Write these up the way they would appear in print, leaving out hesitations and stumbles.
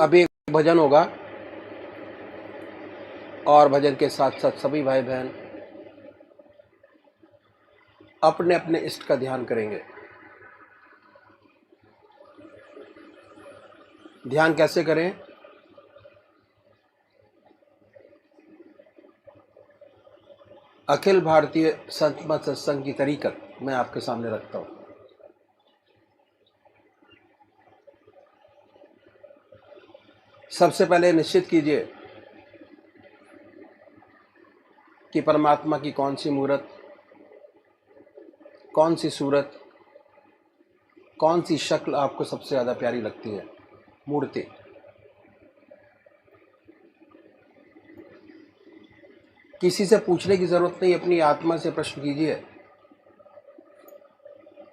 अभी एक भजन होगा और भजन के साथ साथ सभी भाई बहन अपने अपने इष्ट का ध्यान करेंगे। ध्यान कैसे करें? अखिल भारतीय संत मत सत्संग की तरीकत मैं आपके सामने रखता हूं। सबसे पहले निश्चित कीजिए कि परमात्मा की कौन सी मूर्त, कौन सी सूरत, कौन सी शक्ल आपको सबसे ज़्यादा प्यारी लगती है। मूर्ति किसी से पूछने की ज़रूरत नहीं, अपनी आत्मा से प्रश्न कीजिए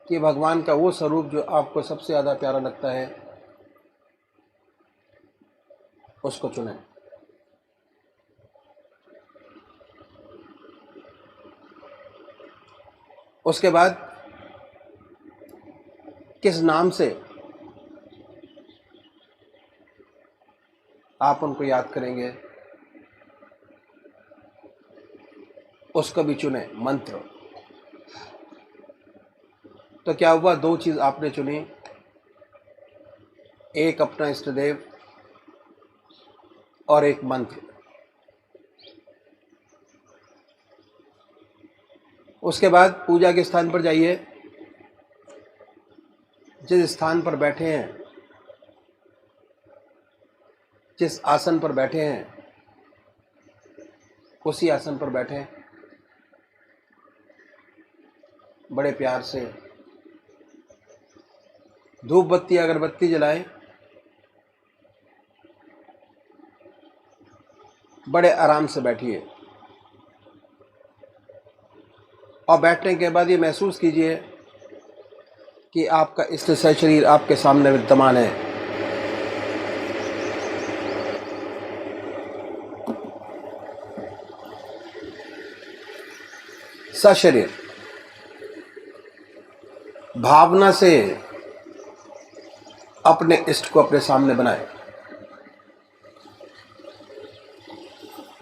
कि भगवान का वो स्वरूप जो आपको सबसे ज़्यादा प्यारा लगता है उसको चुनें। उसके बाद किस नाम से आप उनको याद करेंगे उसको भी चुने। मंत्र तो क्या हुआ, दो चीज आपने चुनी, एक अपना इष्ट देव और एक मंत्र। उसके बाद पूजा के स्थान पर जाइए, जिस स्थान पर बैठे हैं, जिस आसन पर बैठे हैं उसी आसन पर बैठें। बड़े प्यार से धूप बत्ती अगरबत्ती जलाएं, बड़े आराम से बैठिए और बैठने के बाद ये महसूस कीजिए कि आपका इष्ट शरीर आपके सामने विद्यमान है। सशरीर भावना से अपने इष्ट को अपने सामने बनाए।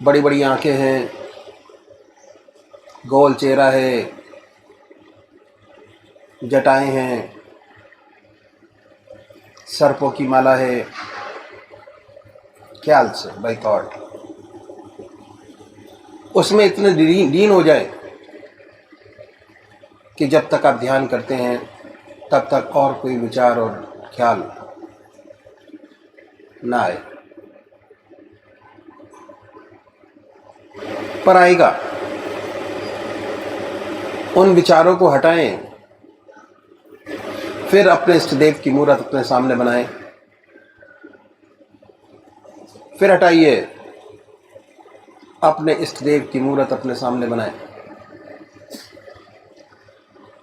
बड़ी बड़ी आंखें हैं, गोल चेहरा है, जटाएं हैं, सर्पों की माला है। ख्याल से बाय थॉट उसमें इतने लीन हो जाए कि जब तक आप ध्यान करते हैं तब तक और कोई विचार और ख्याल ना आए। पर आएगा, उन विचारों को हटाएं, फिर अपने इष्ट देव की मूर्त अपने सामने बनाएं। फिर हटाइए, अपने इष्ट देव की मूर्त अपने सामने बनाएं।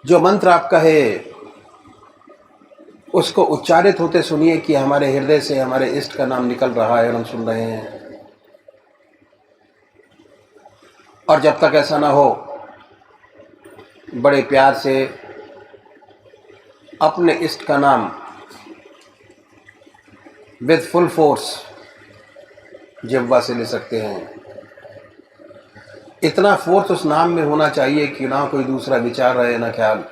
जो मंत्र आपका है उसको उच्चारित होते सुनिए कि हमारे हृदय से हमारे इष्ट का नाम निकल रहा है और हम सुन रहे हैं। और जब तक ऐसा ना हो, बड़े प्यार से अपने इष्ट का नाम विद फुल फोर्स जिह्वा से ले सकते हैं। इतना फोर्स उस नाम में होना चाहिए कि ना कोई दूसरा विचार रहे ना ख्याल,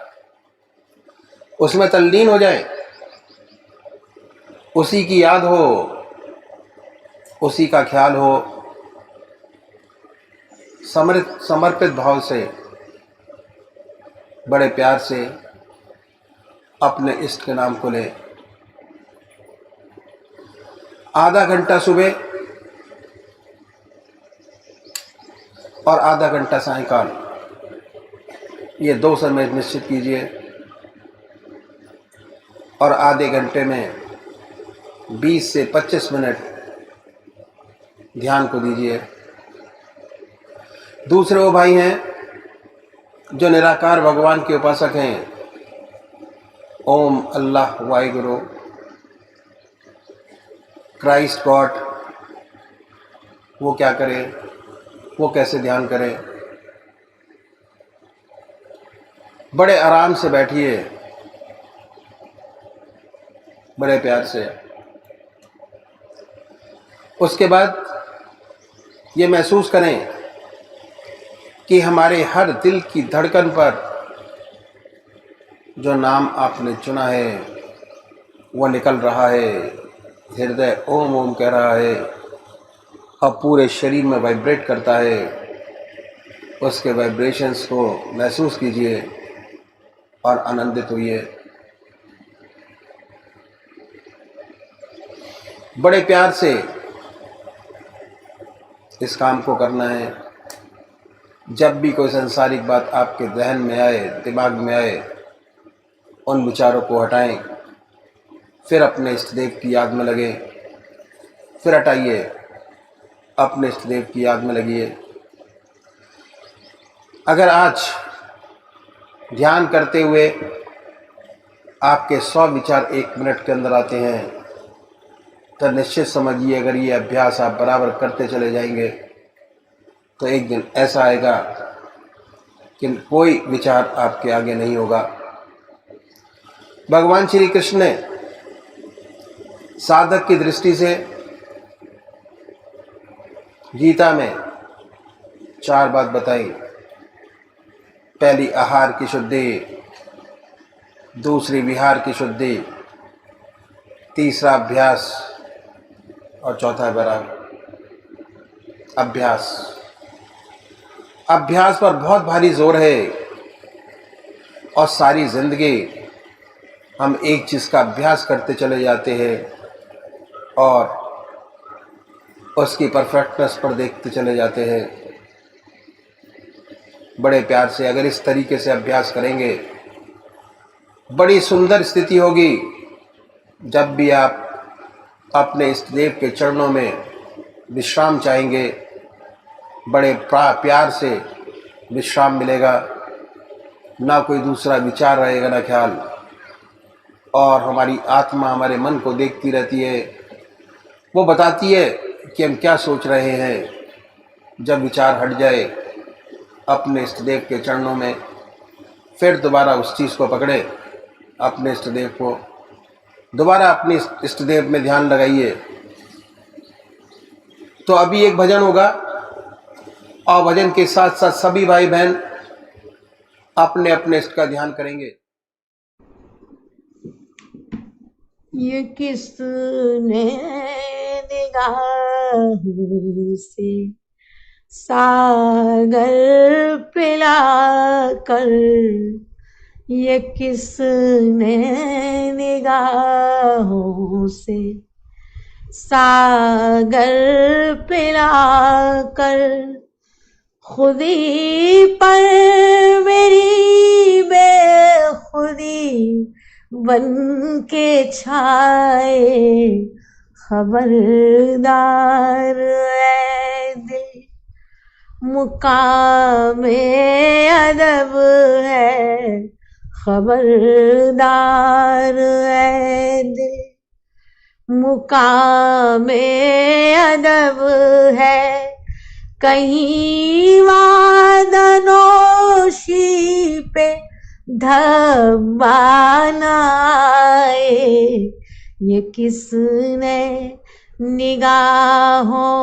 उसमें तल्लीन हो जाए, उसी की याद हो, उसी का ख्याल हो। समर्पित भाव से बड़े प्यार से अपने इष्ट के नाम को ले। आधा घंटा सुबह और आधा घंटा सायंकाल, ये 2 समय निश्चित कीजिए और आधे घंटे में 20 से 25 मिनट ध्यान को दीजिए। दूसरे वो भाई हैं जो निराकार भगवान के उपासक हैं, ओम अल्लाह वाहिगुरु क्राइस्ट गॉड, वो क्या करें, वो कैसे ध्यान करें। बड़े आराम से बैठिए, बड़े प्यार से उसके बाद ये महसूस करें कि हमारे हर दिल की धड़कन पर जो नाम आपने चुना है वो निकल रहा है। हृदय ओम ओम कह रहा है और पूरे शरीर में वाइब्रेट करता है। उसके वाइब्रेशंस को महसूस कीजिए और आनंदित होइए। बड़े प्यार से इस काम को करना है। जब भी कोई सांसारिक बात आपके जहन में आए, दिमाग में आए, उन विचारों को हटाएं, फिर अपने इष्ट देव की याद में लगे, फिर हटाइए, अपने इष्ट देव की याद में लगिए। अगर आज ध्यान करते हुए आपके 100 विचार 1 मिनट के अंदर आते हैं तो निश्चित समझिए, अगर ये अभ्यास आप बराबर करते चले जाएंगे तो एक दिन ऐसा आएगा कि कोई विचार आपके आगे नहीं होगा। भगवान श्री कृष्ण ने साधक की दृष्टि से गीता में 4 बात बताई। पहली आहार की शुद्धि, दूसरी विहार की शुद्धि, तीसरा अभ्यास और चौथा वैराग। अभ्यास पर बहुत भारी जोर है और सारी जिंदगी हम एक चीज़ का अभ्यास करते चले जाते हैं और उसकी परफेक्टनेस पर देखते चले जाते हैं। बड़े प्यार से अगर इस तरीके से अभ्यास करेंगे, बड़ी सुंदर स्थिति होगी। जब भी आप अपने इष्ट देव के चरणों में विश्राम चाहेंगे, बड़े प्यार से विश्राम मिलेगा। ना कोई दूसरा विचार रहेगा, ना ख्याल, और हमारी आत्मा हमारे मन को देखती रहती है। वो बताती है कि हम क्या सोच रहे हैं। जब विचार हट जाए अपने इष्ट देव के चरणों में, फिर दोबारा उस चीज़ को पकड़े, अपने इष्ट देव को दोबारा अपने इष्ट देव में ध्यान लगाइए। तो अभी एक भजन होगा और भजन के साथ साथ सभी भाई बहन अपने अपने इष्ट का ध्यान करेंगे। ये किसने निगाहों से सागर पिला कर, ये किसने निगाहों से सागर पिला कर, खुदी पर मेरी बेखुदी बन के छाए, खबरदार है दिल मुकामे अदब है, खबरदार है दिल मुकामे अदब है। कहीं वादनोशी पे धब्बा न आए, ये किसने निगाहों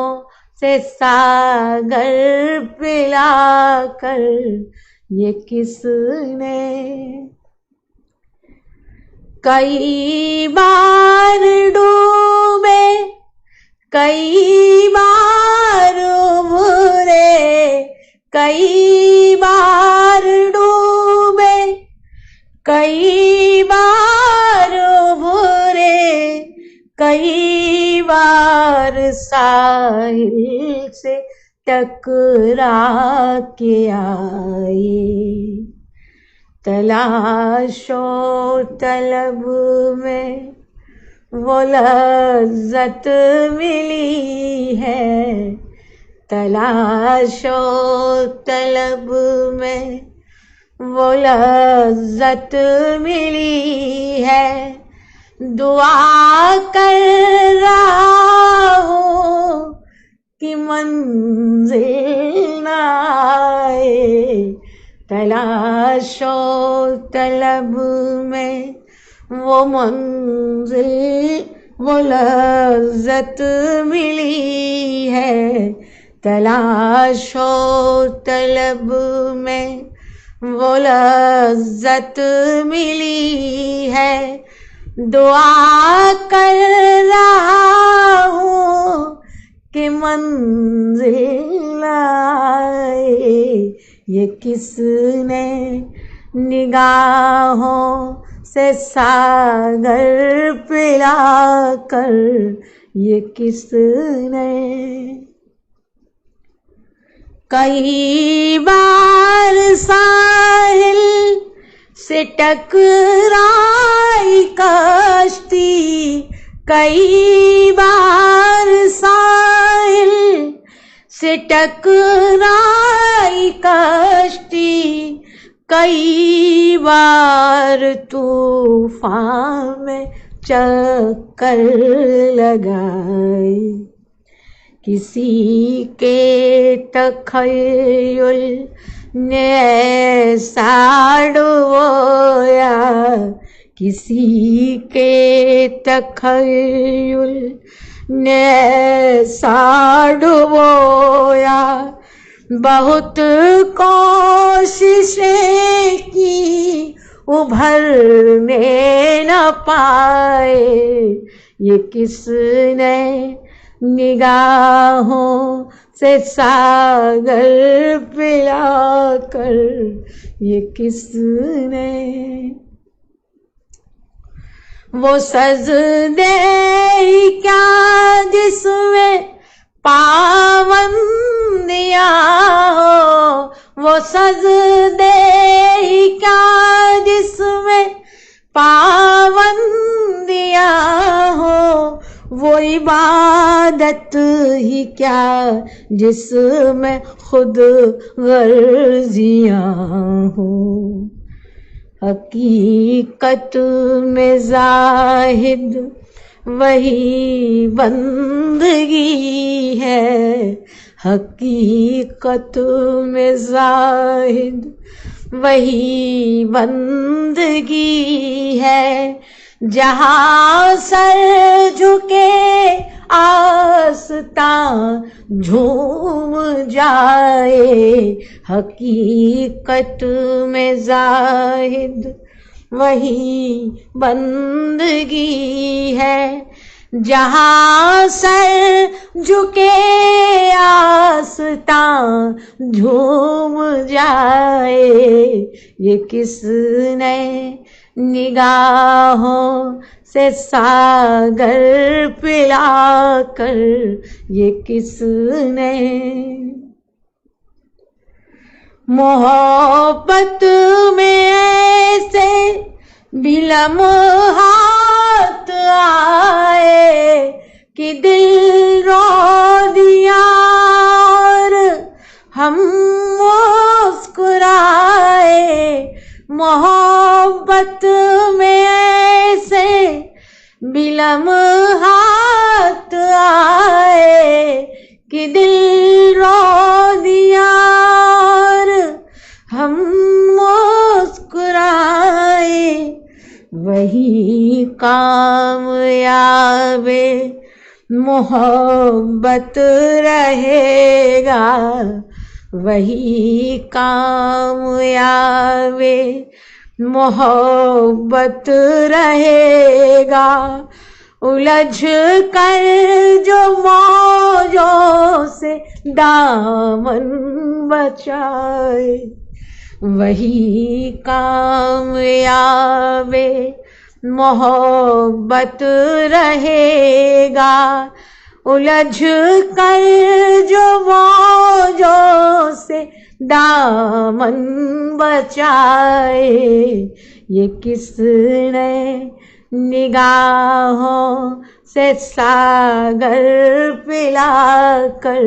से सागर पिला कर, ये किसने कई बार डूबे, कई बार उभरे, कई बार डूबे, कई बार उभरे, कई बार साहिल से टकरा के आए। तलाशो तलब में वो लज्जत मिली है, तलाशो तलब में वो लज्जत मिली है। दुआ कर रहा हूँ कि मंजिल न आए, तलाशो तलब में वो मंजिल वो लज्जत मिली है, तलाशो तलब में वो लज्जत मिली है। दुआ कर रहा हूँ कि मंजिल आए, ये किसने निगाहों से सागर पिला कर, ये किसने। कई बार साहिल से टकराई कश्ती, कई बार साहिल से टकराई कश्ती, कई बार तूफान में चक्कर लगाए। किसी के तखय्युल ने ऐसा डुबोया, किसी के तखय्युल ने ऐसा डुबोया। बहुत कोशिशें की उभरने न पाए, ये किसने निगाहों से सागर पिला कर, ये किसने। वो सजदे क्या जिसमें पाबंदियां हो, वो सजदे क्या जिसमें पाबंदियां हो, वो इबादत ही क्या जिसमें खुद गर्जियां हो। हकीकत में जाहिद वही बंदगी है, हकीकत में जाहिद वही बंदगी है। जहाँ सर झुके आस्तां झूम जाए, हकीकत में जाहिद वही बंदगी है। जहाँ सर झुके आस्तां झूम जाए, ये किसने निगाहों से सागर पिला कर, ये किसने। मोहब्बत में ऐसे भी लम्हात आए कि दिल रो दिया और हम मुस्कुराए। मोहब्बत में ऐसे भी लम्हात आए कि दिल रो दिया और हम मुस्कुराए। वही कामयाबे मोहब्बत रहेगा, वही कामयाबे मोहब्बत रहेगा। उलझ कर जो मौजों से दामन बचाए, वही कामयाबे मोहब्बत रहेगा। उलझ कर जो मौजों से दामन बचाए, ये किसने निगाहों से सागर पिला कर,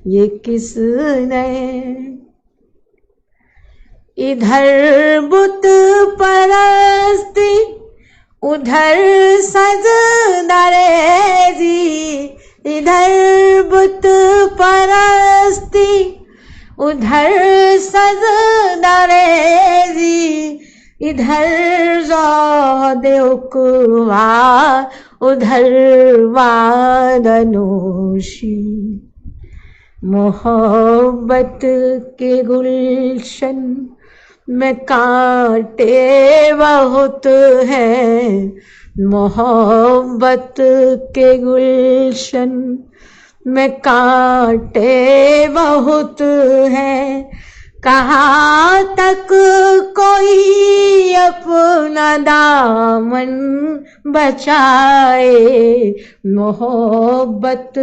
ये किसने। इधर बुत परस्ती उधर सजदारेजी, इधर बुत परस्ती उधर सजदारेजी। इधर ज़ौद उक़वा, उधर वादनोशी। मोहब्बत के गुलशन में कांटे बहुत हैं, मोहब्बत के गुलशन में कांटे बहुत हैं। कहाँ तक कोई अपना दामन बचाए, मोहब्बत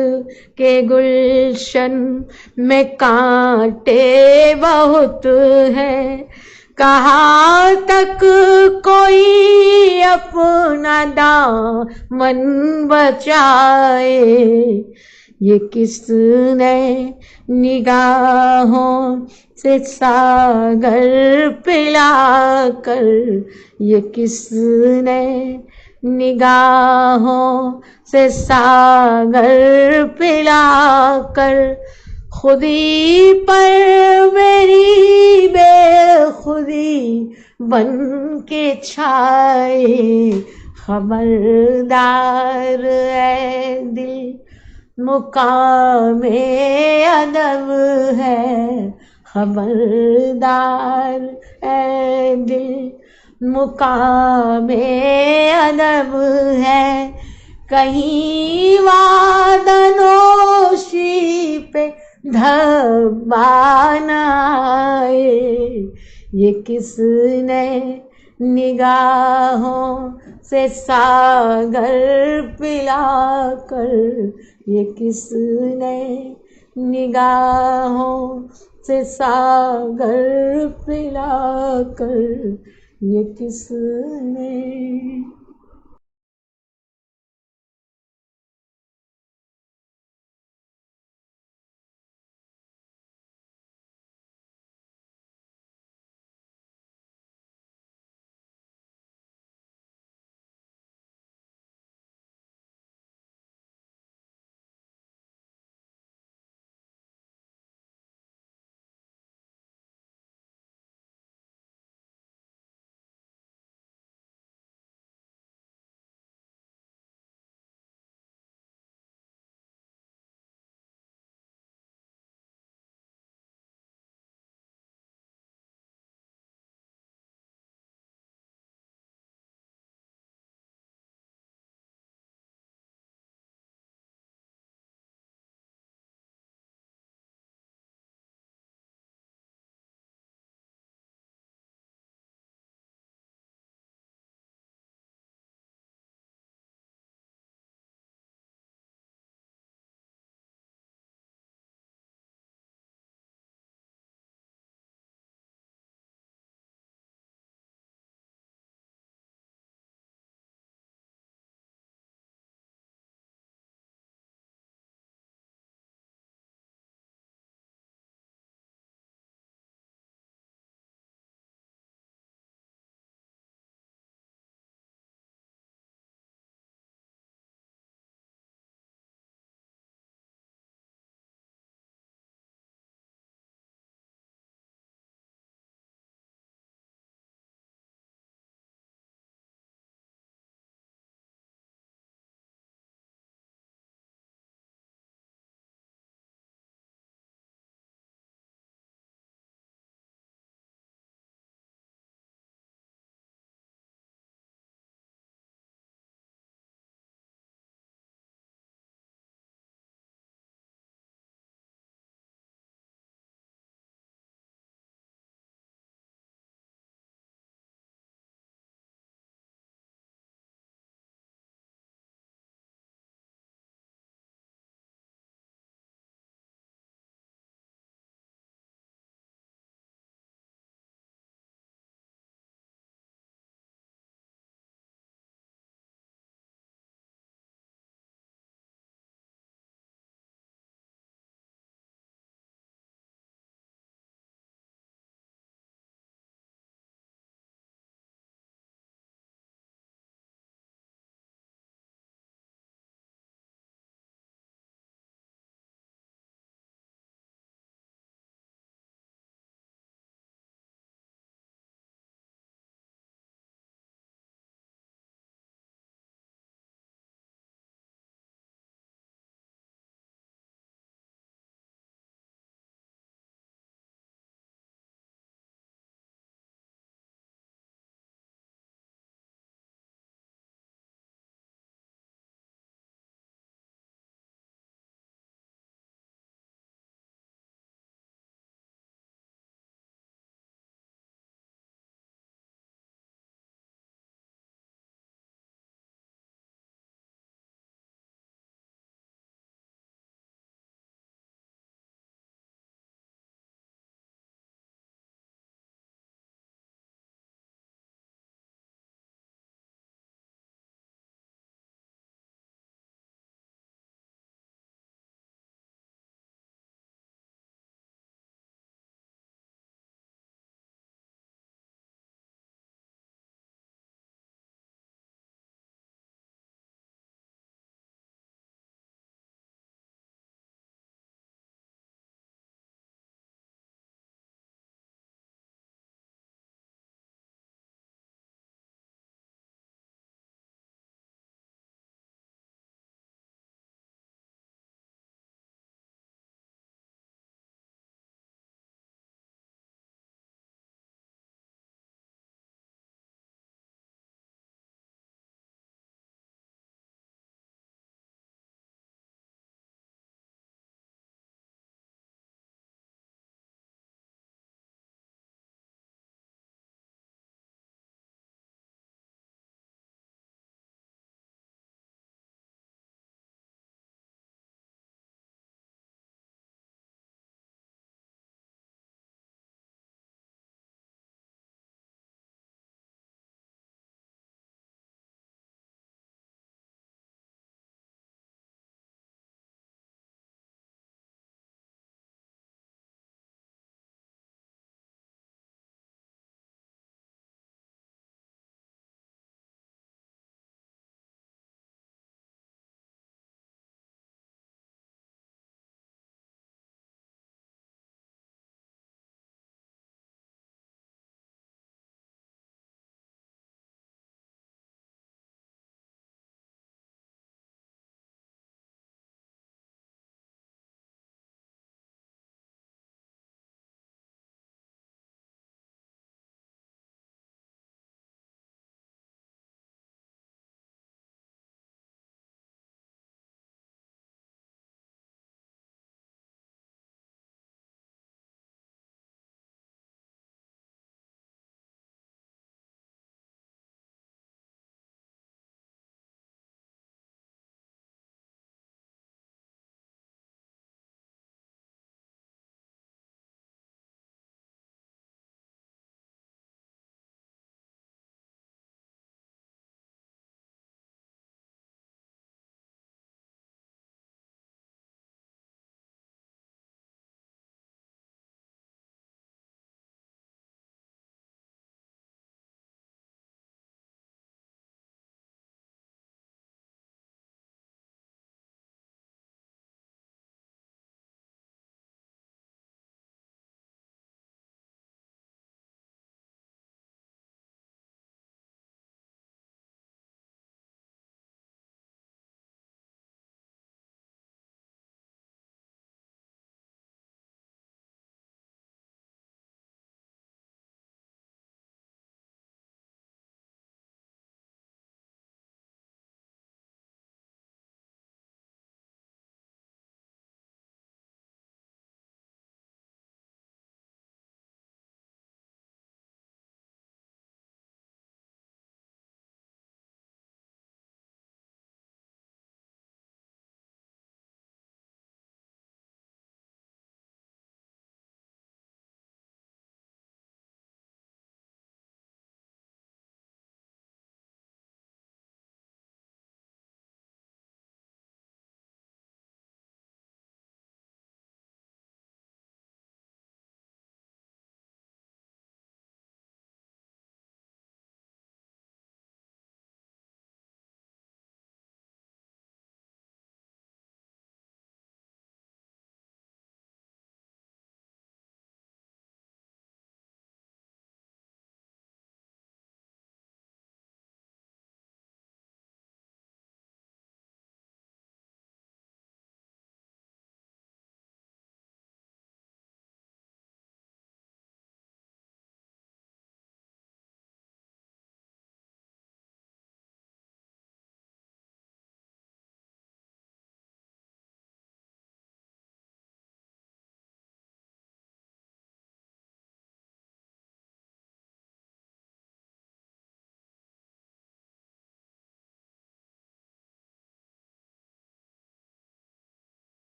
के गुलशन में कांटे बहुत हैं। कहाँ तक कोई अपना दामन बचाए, ये किसने निगाहों से सागर पिलाकर, ये किसने निगाहों से सागर पिलाकर खुदी पर मेरी बेखुदी बन के छाए। खबरदार है दिल मुकामे अदब है, खबरदार है दिल मुकामे अदब है। कहीं वादनोशी पे धब्बा न आए, ये किसने निगाहों से सागर पिलाकर, ये किसने निगाहों से सागर पिलाकर, ये किसने।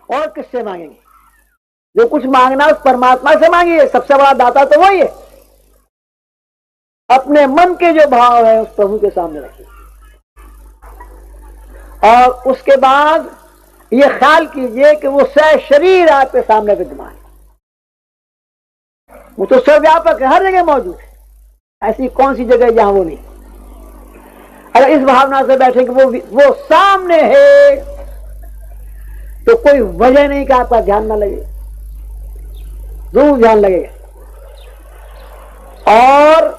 और किससे मांगेंगे? जो कुछ मांगना उस परमात्मा से मांगिए, सबसे बड़ा दाता तो वही है। अपने मन के जो भाव है उस प्रभु के सामने रखिए, और उसके बाद ये ख्याल कीजिए कि वो शरीर आपके सामने विद्यमान है। वो तो सर्वव्यापक है, हर जगह मौजूद है। ऐसी कौन सी जगह जहां वो नहीं? अगर इस भावना से बैठे कि वो सामने है, तो कोई वजह नहीं कि आपका ध्यान ना लगे, जरूर ध्यान लगेगा। और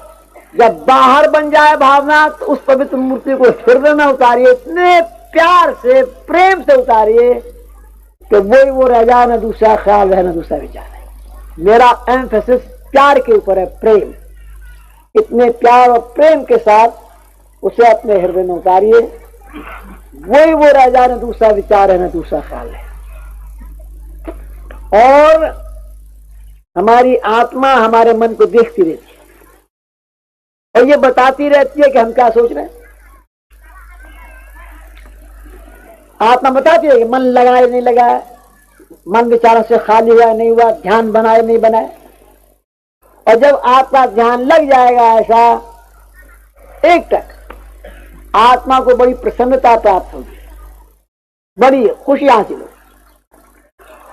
जब बाहर बन जाए भावना, तो उस पवित्र मूर्ति को हृदय में उतारिए, इतने प्यार से, प्रेम से उतारिए कि वही वो रह जाए, ना दूसरा ख्याल है ना दूसरा विचार है। मेरा एम्फेसिस प्यार के ऊपर है, प्रेम। इतने प्यार और प्रेम के साथ उसे अपने हृदय में उतारिए, वही वो रह जाए, ना दूसरा विचार है ना दूसरा ख्याल है। और हमारी आत्मा हमारे मन को देखती रहती है और ये बताती रहती है कि हम क्या सोच रहे हैं। आत्मा बताती है कि मन लगाए नहीं लगाए, मन विचारों से खाली हुआ नहीं हुआ, ध्यान बनाए नहीं बनाए। और जब आपका ध्यान लग जाएगा ऐसा एक टक, आत्मा को बड़ी प्रसन्नता प्राप्त होगी, बड़ी खुशी हासिल होगी,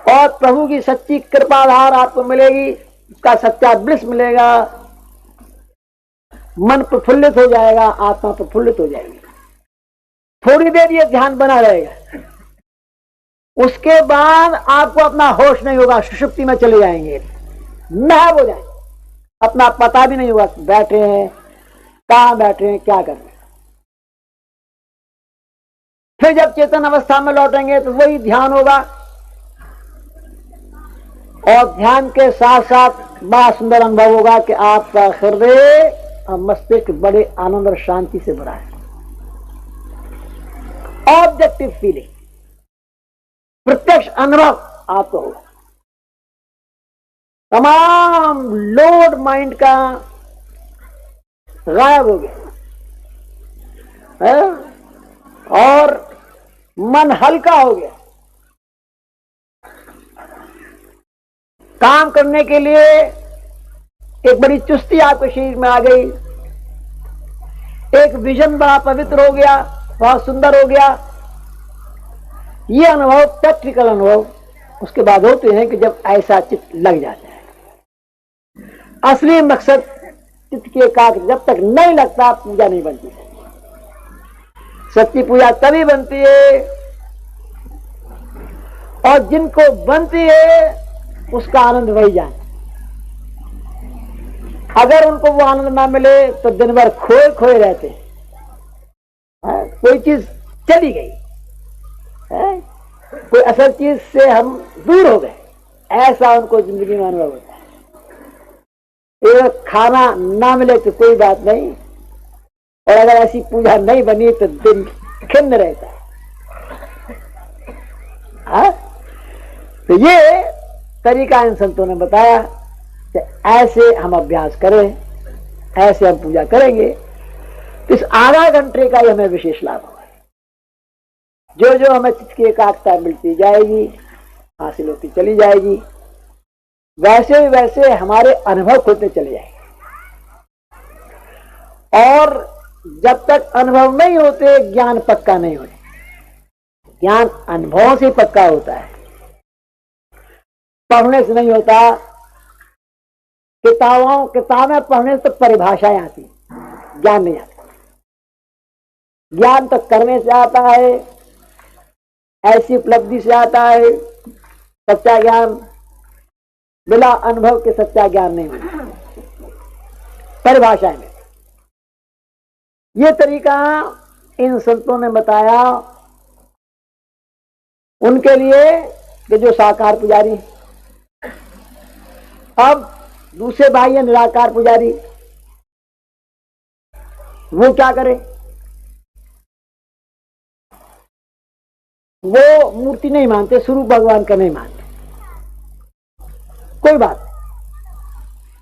और प्रभु की सच्ची कृपाधार आपको मिलेगी, उसका सच्चा ब्लिस मिलेगा। मन प्रफुल्लित हो जाएगा, आत्मा प्रफुल्लित हो जाएगी। थोड़ी देर ये ध्यान बना रहेगा, उसके बाद आपको अपना होश नहीं होगा, सुषुप्ति में चले जाएंगे, महव हो जाएंगे, अपना पता भी नहीं होगा बैठे हैं, कहां बैठे हैं, क्या कर रहे हैं। फिर जब चेतन अवस्था में लौटेंगे तो वही ध्यान होगा, और ध्यान के साथ साथ बड़ा सुंदर अनुभव होगा कि आपका हृदय और मस्तिष्क बड़े आनंद और शांति से भरा है। ऑब्जेक्टिव फीलिंग, प्रत्यक्ष अनुभव आपको होगा। तमाम लोड माइंड का गायब हो गया है? और मन हल्का हो गया। काम करने के लिए एक बड़ी चुस्ती आपके शरीर में आ गई, एक विजन बड़ा पवित्र हो गया, बहुत सुंदर हो गया। ये अनुभव प्रैक्टिकल अनुभव उसके बाद होते हैं कि जब ऐसा चित्त लग जाता है। असली मकसद चित्त की एकाग्र जब तक नहीं लगता, पूजा नहीं बनती। सच्ची पूजा तभी बनती है, और जिनको बनती है उसका आनंद वही जाने। अगर उनको वो आनंद ना मिले तो दिन भर खोए खोए रहते हैं। कोई चीज चली गई है, कोई असल चीज से हम दूर हो गए, ऐसा उनको जिंदगी में अनुभव होता है। एक खाना ना मिले तो कोई बात नहीं, और अगर ऐसी पूजा नहीं बनी तो दिन खिन्न रहता है। तो ये तरीका इन संतों ने बताया कि ऐसे हम अभ्यास करें, ऐसे हम पूजा करेंगे, इस आधा घंटे का ही हमें विशेष लाभ होगा। जो जो हमें चित्त की एकाग्रता मिलती जाएगी, हासिल होती चली जाएगी, वैसे वैसे हमारे अनुभव खुलते चले जाएंगे। और जब तक अनुभव नहीं होते, ज्ञान पक्का नहीं होता। ज्ञान अनुभवों से पक्का होता है, पढ़ने से नहीं होता। किताबें पढ़ने से तो परिभाषाएं आती, ज्ञान नहीं आता। ज्ञान तो करने से आता है, ऐसी उपलब्धि से आता है। सच्चा ज्ञान बिना अनुभव के सच्चा ज्ञान नहीं होता, परिभाषाएं में। ये तरीका इन संतों ने बताया उनके लिए कि जो साकार पुजारी। अब दूसरे भाई है निराकार पुजारी, वो क्या करे? वो मूर्ति नहीं मानते, स्वरूप भगवान का नहीं मानते। कोई बात,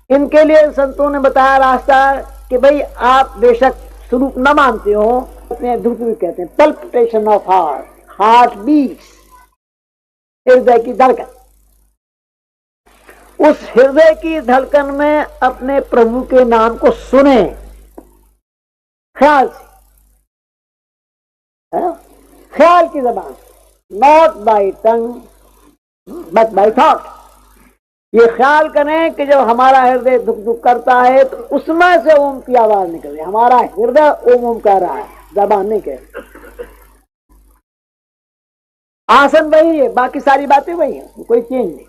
इनके लिए संतों ने बताया रास्ता कि भाई आप बेशक स्वरूप न मानते हो, अपने ध्रुव कहते हैं palpitation of heart, heart beats, हृदय की धड़कन। उस हृदय की धड़कन में अपने प्रभु के नाम को सुने ख्याल से, ख्याल की जबान, not by tongue but by thought. ये ख्याल करें कि जब हमारा हृदय धुक धुक करता है तो उसमें से ओम की आवाज निकल रही है। हमारा हृदय ओम ओम कर रहा है, जबान नहीं कह रही। आसन वही है, बाकी सारी बातें वही है, कोई चेंज नहीं,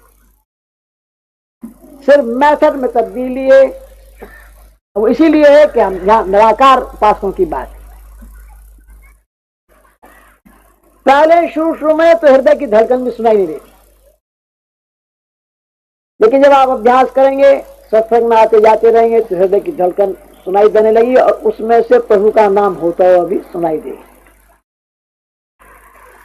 सिर्फ मेथड में तब्दीली है। वो इसीलिए है कि हम यहां निराकार उपासकों की बात है। पहले शुरू में तो हृदय की धड़कन भी सुनाई नहीं देती, लेकिन जब आप अभ्यास करेंगे, सत्संग में आते जाते रहेंगे तो हृदय की धड़कन सुनाई देने लगी और उसमें से प्रभु का नाम होता हुआ भी सुनाई दे।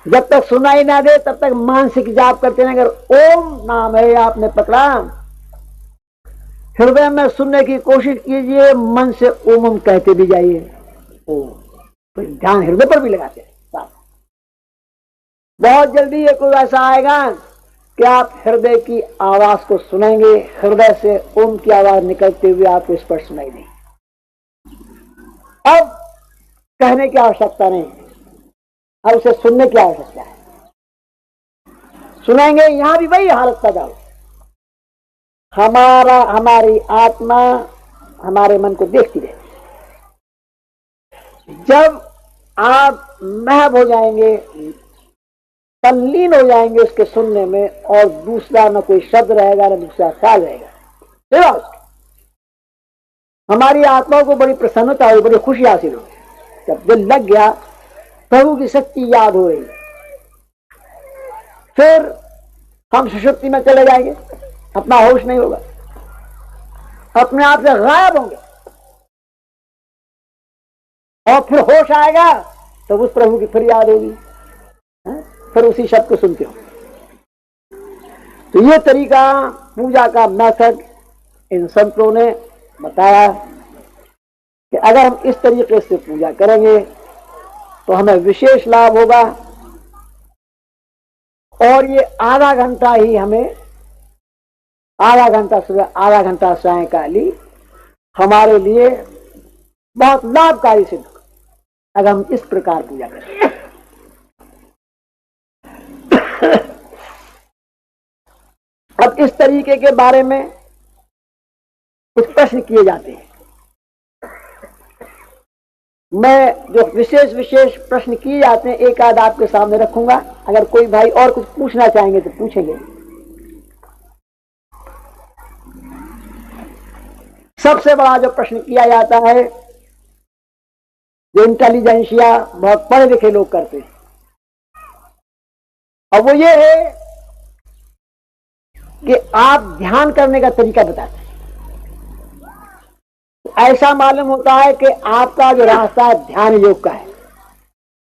जब तक सुनाई ना दे तब तक मानसिक जाप करते रहें। अगर ओम नाम है आपने पकड़ा, हृदय में सुनने की कोशिश कीजिए, मन से ओम ओम कहते भी जाइए। ओम तो ध्यान हृदय पर भी लगाते हैं। बहुत जल्दी ये कोई ऐसा आएगा कि आप हृदय की आवाज को सुनेंगे, हृदय से ओम की आवाज निकलते हुए आपको स्पष्ट सुनाई देगी। अब कहने की आवश्यकता नहीं, अब उसे सुनने की आवश्यकता है। सुनेंगे, यहां भी वही हालत पैदा हो, हमारी आत्मा हमारे मन को देखती रहती। जब आप महव हो जाएंगे, तल्लीन हो जाएंगे उसके सुनने में, और दूसरा न कोई शब्द रहेगा न दूसरा ख्याल रहेगा, फिर हमारी आत्मा को बड़ी प्रसन्नता हुई, बड़ी खुशी हासिल हुई। जब दिल लग गया, प्रभु की शक्ति याद हो रही, फिर हम सुषुप्ति में चले जाएंगे, अपना होश नहीं होगा, अपने आप से गायब होंगे, और फिर होश आएगा तो उस प्रभु की फिर याद होगी, फिर उसी शब्द को सुनते हो। तो ये तरीका पूजा का मेथड इन संतों ने बताया कि अगर हम इस तरीके से पूजा करेंगे तो हमें विशेष लाभ होगा। और ये आधा घंटा ही हमें, आधा घंटा सुबह आधा घंटा सायंकाली हमारे लिए बहुत लाभकारी सिद्ध अगर हम इस प्रकार पूजा करें। अब इस तरीके के बारे में कुछ प्रश्न किए जाते हैं। मैं जो विशेष प्रश्न किए जाते हैं एक आध आपके सामने रखूंगा। अगर कोई भाई और कुछ पूछना चाहेंगे तो पूछेंगे। सबसे बड़ा जो प्रश्न किया जाता है, जो इंटेलिजेंसिया बहुत पढ़े लिखे लोग करते हैं, अब वो ये है कि आप ध्यान करने का तरीका बताते हैं। ऐसा मालूम होता है कि आपका जो रास्ता है ध्यान योग का है।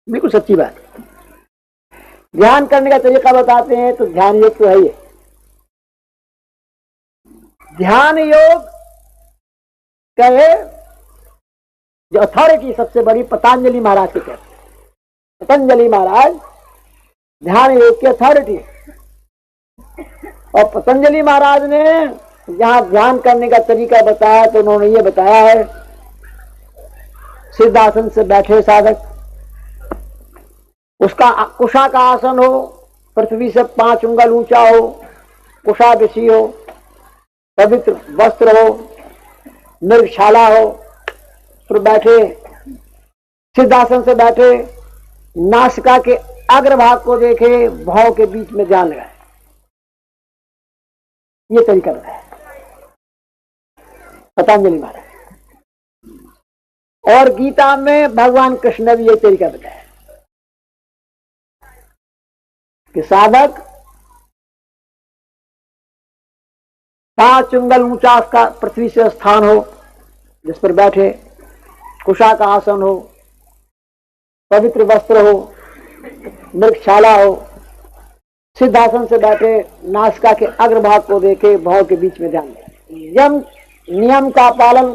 बिल्कुल सच्ची बात है। ध्यान करने का तरीका बताते हैं तो ध्यान योग तो है ही। ध्यान योग कहे जो अथॉरिटी सबसे बड़ी पतंजलि महाराज की कहते हैं। पतंजलि महाराज ध्यान योग की अथॉरिटी है। और पतंजलि महाराज ने जहां ध्यान करने का तरीका बताया तो उन्होंने ये बताया है, सिद्धासन से बैठे साधक, उसका कुशा का आसन हो, पृथ्वी से 5 उंगल ऊंचा हो, कुशा बिछी हो, पवित्र वस्त्र हो, मृगशाला हो, फिर बैठे सिद्धासन से बैठे, नासिका के अग्रभाग को देखे, भाव के बीच में ध्यान लगाए। ये तरीका बताया पतंजलि महाराज। और गीता में भगवान कृष्ण ने भी ये तरीका बताया कि साधक 5 उंगल ऊंचा का पृथ्वी से स्थान हो जिस पर बैठे, कुशा का आसन हो, पवित्र वस्त्र हो, मृगशाला हो, सिद्धासन से बैठे, नासिका के अग्रभाग को देखे, भाव के बीच में ध्यान दें। यम नियम का पालन,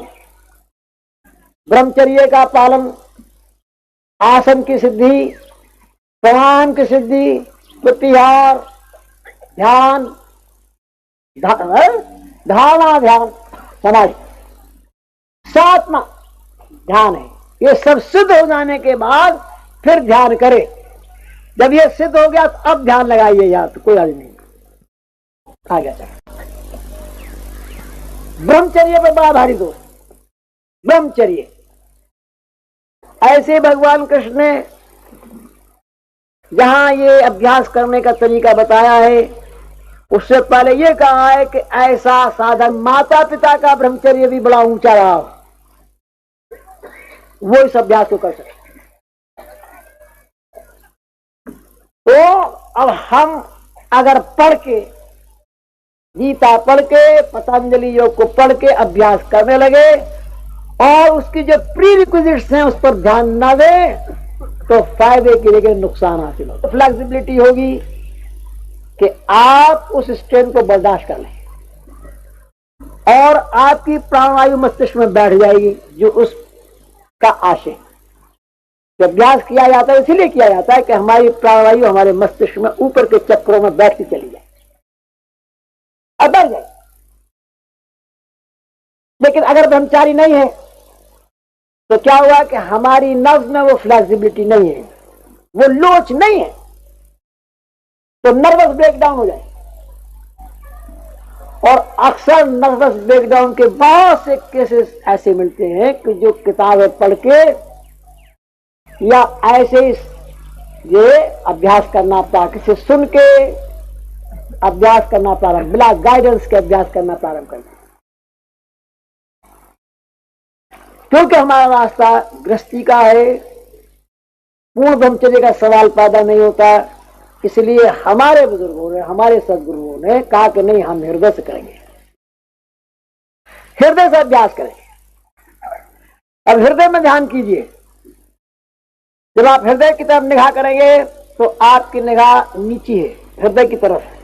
ब्रह्मचर्य का पालन, आसन की सिद्धि, प्राणायाम की सिद्धि, प्रत्याहार, ध्यान, धारणा, ध्यान, समाधि, सातवां ध्यान है। ये सब सिद्ध हो जाने के बाद फिर ध्यान करे। जब ये सिद्ध हो गया तो अब ध्यान लगाइए, या तो कोई हल नहीं। आ गया ब्रह्मचर्य पर बड़ा भारी दोष। ब्रह्मचर्य ऐसे भगवान कृष्ण ने जहां ये अभ्यास करने का तरीका बताया है, उससे पहले ये कहा है कि ऐसा साधन माता पिता का ब्रह्मचर्य भी बड़ा ऊंचा रहा, वो इस अभ्यास को कर सकते। तो अब हम अगर पढ़ के, गीता पढ़ के, पतंजलि योग को पढ़ के अभ्यास करने लगे और उसकी जो प्री रिक्विजिट्स हैं उस पर ध्यान न दें तो फायदे की जगह नुकसान हासिल होगा। फ्लेक्सिबिलिटी होगी कि आप उस स्ट्रेन को बर्दाश्त कर लें और आपकी प्राणवायु मस्तिष्क में बैठ जाएगी, जो उसका आशय। अभ्यास किया जाता है इसीलिए किया जाता है कि हमारी प्राणवायु हमारे मस्तिष्क में ऊपर के चक्रों में बैठती चली जाए और बैठ जाए। लेकिन अगर ब्रह्मचारी नहीं है तो क्या हुआ कि हमारी नर्व में वो फ्लेक्सिबिलिटी नहीं है, वो लोच नहीं है, तो नर्वस ब्रेकडाउन हो जाए। और अक्सर नर्वस ब्रेकडाउन के बहुत से केसेस ऐसे मिलते हैं कि जो किताबें पढ़ के या ऐसे ये अभ्यास करना किसी सुन के अभ्यास करना प्रारंभ, बिना गाइडेंस के अभ्यास करना प्रारंभ करते, क्योंकि हमारा रास्ता गृहस्थी का है, पूर्ण ब्रह्मचर्य का सवाल पैदा नहीं होता। इसलिए हमारे बुजुर्गों ने, हमारे सदगुरुओं ने कहा कि नहीं, हम हृदय से करेंगे, हृदय से अभ्यास करेंगे। अब हृदय में ध्यान कीजिए। जब आप हृदय की तरफ निगाह करेंगे तो आपकी निगाह नीची है, हृदय की तरफ है।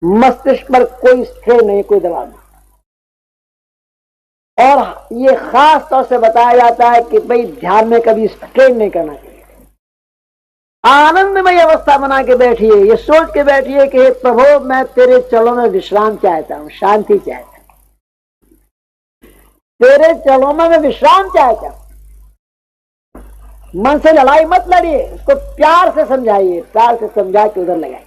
मस्तिष्क पर कोई स्ट्रेन नहीं, कोई दबाव नहीं। और ये खास तौर से बताया जाता है कि भाई ध्यान में कभी स्ट्रेन नहीं करना चाहिए। आनंदमय अवस्था बना के बैठिए, ये सोच के बैठिए कि हे प्रभु, मैं तेरे चरणों में विश्राम चाहता हूं, शांति चाहता हूं, तेरे चरणों में मैं विश्राम चाहता हूं। मन से लड़ाई मत लड़िए, उसको प्यार से समझाइए, प्यार से समझा के उधर लगाइए।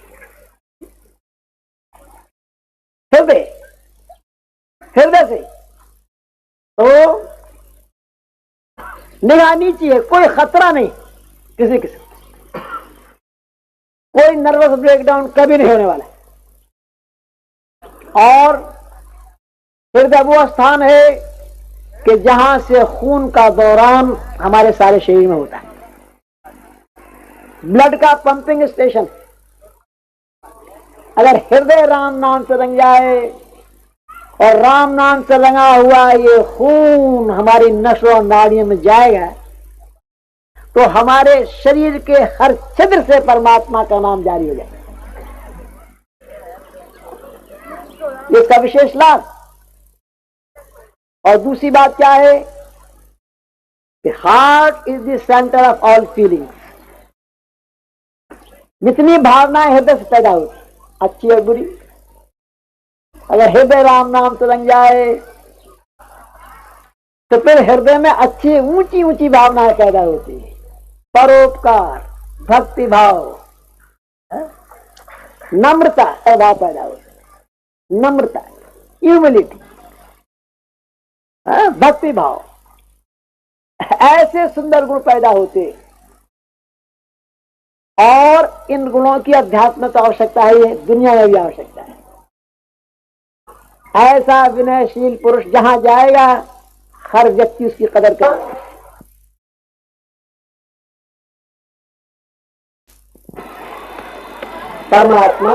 हृदय से तो निगाह नीची है, कोई खतरा नहीं किसी किसी, कोई नर्वस ब्रेकडाउन कभी नहीं होने वाला। और हृदय वो स्थान है कि जहां से खून का दौरान हमारे सारे शरीर में होता है, ब्लड का पंपिंग स्टेशन। अगर हृदय राम नाम से रंग जाए और राम नाम से रंगा हुआ ये खून हमारी नसों और नाड़ियों में जाएगा तो हमारे शरीर के हर छिद्र से परमात्मा का नाम जारी हो जाएगा। इसका विशेष लाभ। और दूसरी बात क्या है कि heart is the centre of all feelings. जितनी भावनाएं हृदय से पैदा होती, अच्छी और बुरी, अगर हृदय राम नाम से रंग जाए तो फिर हृदय में अच्छी ऊंची ऊंची भावनाएं पैदा होती है। परोपकार, भक्ति भाव, नम्रता भाव पैदा होती है। नम्रता, ह्यूमिलिटी, भक्ति भाव, ऐसे सुंदर गुण पैदा होते। और इन गुणों की अध्यात्म तो आवश्यकता है, दुनिया में भी आवश्यकता है। ऐसा विनयशील पुरुष जहां जाएगा हर व्यक्ति उसकी कदर करेगा। परमात्मा